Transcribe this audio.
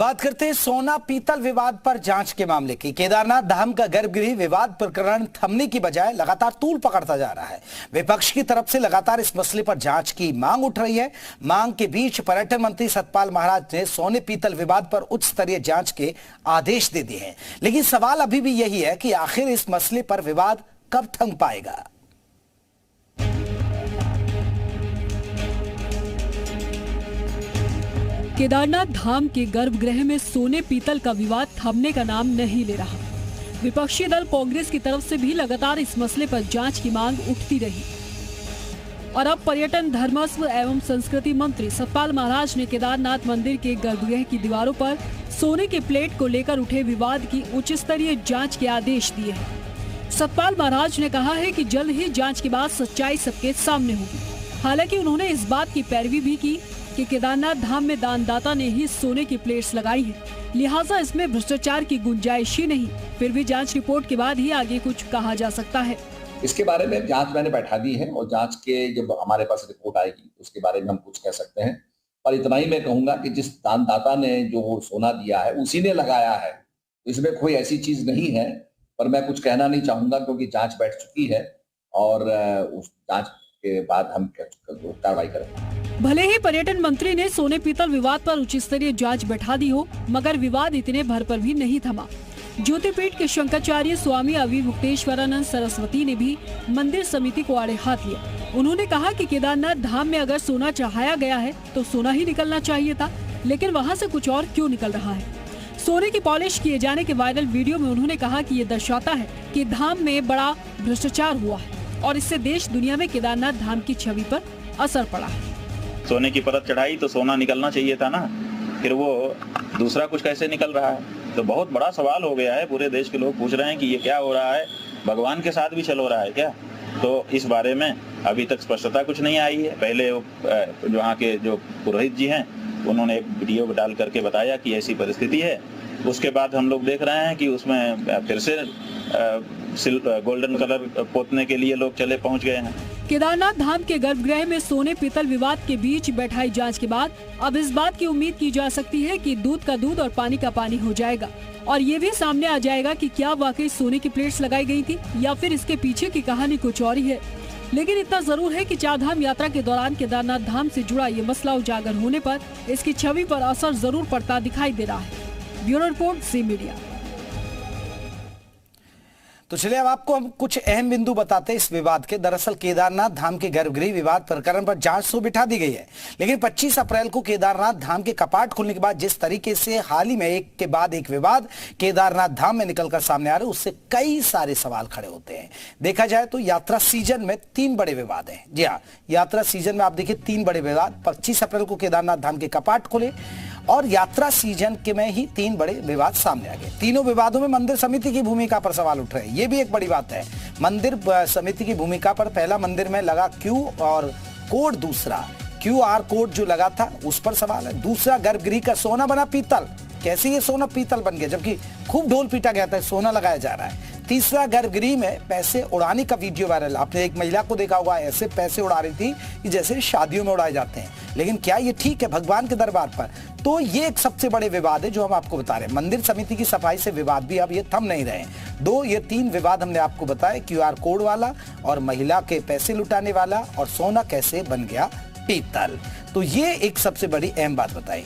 बात करते हैं सोना पीतल विवाद पर जांच के मामले की। केदारनाथ धाम का गर्भगृह विवाद प्रकरण थमने की बजाय लगातार तूल पकड़ता जा रहा है। विपक्ष की तरफ से लगातार इस मसले पर जांच की मांग उठ रही है। मांग के बीच पर्यटन मंत्री सतपाल महाराज ने सोने पीतल विवाद पर उच्च स्तरीय जांच के आदेश दे दिए हैं। लेकिन सवाल अभी भी यही है कि आखिर इस मसले पर विवाद कब थम पाएगा। केदारनाथ धाम के गर्भगृह में सोने पीतल का विवाद थमने का नाम नहीं ले रहा। विपक्षी दल कांग्रेस की तरफ से भी लगातार इस मसले पर जांच की मांग उठती रही और अब पर्यटन, धर्मस्व एवं संस्कृति मंत्री सतपाल महाराज ने केदारनाथ मंदिर के गर्भगृह की दीवारों पर सोने के प्लेट को लेकर उठे विवाद की उच्च स्तरीय जाँच के आदेश दिए हैं। सतपाल महाराज ने कहा है कि जल्द ही जाँच के बाद सच्चाई सबके सामने होगी। हालांकि उन्होंने इस बात की पैरवी भी की कि केदारनाथ धाम में दानदाता ने ही सोने की प्लेट्स लगाई हैं, लिहाजा इसमें भ्रष्टाचार की गुंजाइश ही नहीं। फिर भी जांच रिपोर्ट के बाद ही आगे कुछ कहा जा सकता है। इसके बारे में जांच मैंने बैठा दी है और जांच के जब हमारे पास रिपोर्ट आएगी उसके बारे में हम कुछ कह सकते हैं। पर इतना ही मैं कहूंगा कि जिस दानदाता ने जो सोना दिया है उसी ने लगाया है, इसमें कोई ऐसी चीज नहीं है। पर मैं कुछ कहना नहीं चाहूंगा क्योंकि जांच बैठ चुकी है और उस जांच के बाद हम कार्रवाई करेंगे। भले ही पर्यटन मंत्री ने सोने पीतल विवाद पर उच्च स्तरीय जांच बैठा दी हो, मगर विवाद इतने भर पर भी नहीं थमा। ज्योतिपीठ के शंकराचार्य स्वामी अविमुक्तेश्वरानंद सरस्वती ने भी मंदिर समिति को आड़े हाथ लिया। उन्होंने कहा कि केदारनाथ धाम में अगर सोना चढ़ाया गया है तो सोना ही निकलना चाहिए था, लेकिन वहाँ से कुछ और क्यों निकल रहा है। सोने की पॉलिश किए जाने के वायरल वीडियो में उन्होंने कहा कि ये दर्शाता है कि धाम में बड़ा भ्रष्टाचार हुआ है और इससे देश दुनिया में केदारनाथ धाम की छवि पर असर पड़ा है। सोने की परत चढ़ाई तो सोना निकलना चाहिए था ना, फिर वो दूसरा कुछ कैसे निकल रहा है। तो बहुत बड़ा सवाल हो गया है। पूरे देश के लोग पूछ रहे हैं कि ये क्या हो रहा है, भगवान के साथ भी चल हो रहा है क्या। तो इस बारे में अभी तक स्पष्टता कुछ नहीं आई है। पहले वहाँ के जो पुरोहित जी हैं उन्होंने एक वीडियो डाल करके बताया कि ऐसी परिस्थिति है। उसके बाद हम लोग देख रहे हैं कि उसमें फिर से गोल्डन कलर पोतने के लिए लोग चले पहुंच गए हैं। केदारनाथ धाम के गर्भगृह में सोने पीतल विवाद के बीच बैठाई जांच के बाद अब इस बात की उम्मीद की जा सकती है कि दूध का दूध और पानी का पानी हो जाएगा और ये भी सामने आ जाएगा कि क्या वाकई सोने की प्लेट्स लगाई गई थी या फिर इसके पीछे की कहानी कुछ और ही है। लेकिन इतना जरूर है कि चार धाम यात्रा के दौरान केदारनाथ धाम से जुड़ा ये मसला उजागर होने पर इसकी छवि पर असर जरूर पड़ता दिखाई दे रहा है। ब्यूरो रिपोर्ट, ज़ी मीडिया। तो चलिए अब आपको हम कुछ अहम बिंदु बताते हैं इस विवाद के। दरअसल केदारनाथ धाम के गर्भगृह विवाद प्रकरण पर जांच तो बिठा दी गई है, लेकिन 25 अप्रैल को केदारनाथ धाम के कपाट खुलने के बाद जिस तरीके से हाल ही में एक के बाद एक विवाद केदारनाथ धाम में निकलकर सामने आ रहे, उससे कई सारे सवाल खड़े होते हैं। देखा जाए तो यात्रा सीजन में 3 बड़े विवाद हैं। जी हाँ, यात्रा सीजन में आप देखिए 3 बड़े विवाद। 25 अप्रैल को केदारनाथ धाम के कपाट खुले और यात्रा सीजन के में ही 3 बड़े विवाद सामने आ गए। तीनों विवादों में मंदिर समिति की भूमिका पर सवाल उठ रहे हैं। ये भी एक बड़ी बात है। मंदिर समिति की भूमिका पर पहला मंदिर में लगा क्यू और कोड, दूसरा QR कोड जो लगा था उस पर सवाल है। दूसरा, गर्भगृह का सोना बना पीतल, कैसे ये सोना पीतल बन गया जबकि खूब ढोल पीटा गया था, सोना लगाया जा रहा है। तीसरा, गर्भगृह में पैसे उड़ाने का वीडियो वायरल। आपने एक महिला को देखा होगा, ऐसे पैसे उड़ा रही थी कि जैसे शादियों में उड़ाए जाते हैं। लेकिन क्या ये ठीक है भगवान के दरबार पर? तो ये एक सबसे बड़े विवाद है जो हम आपको बता रहे हैं। मंदिर समिति की सफाई से विवाद भी अब ये थम नहीं रहे। ये 3 विवाद हमने आपको बताया, QR कोड वाला और महिला के पैसे लुटाने वाला और सोना कैसे बन गया पीतल। तो ये एक सबसे बड़ी अहम बात बताई।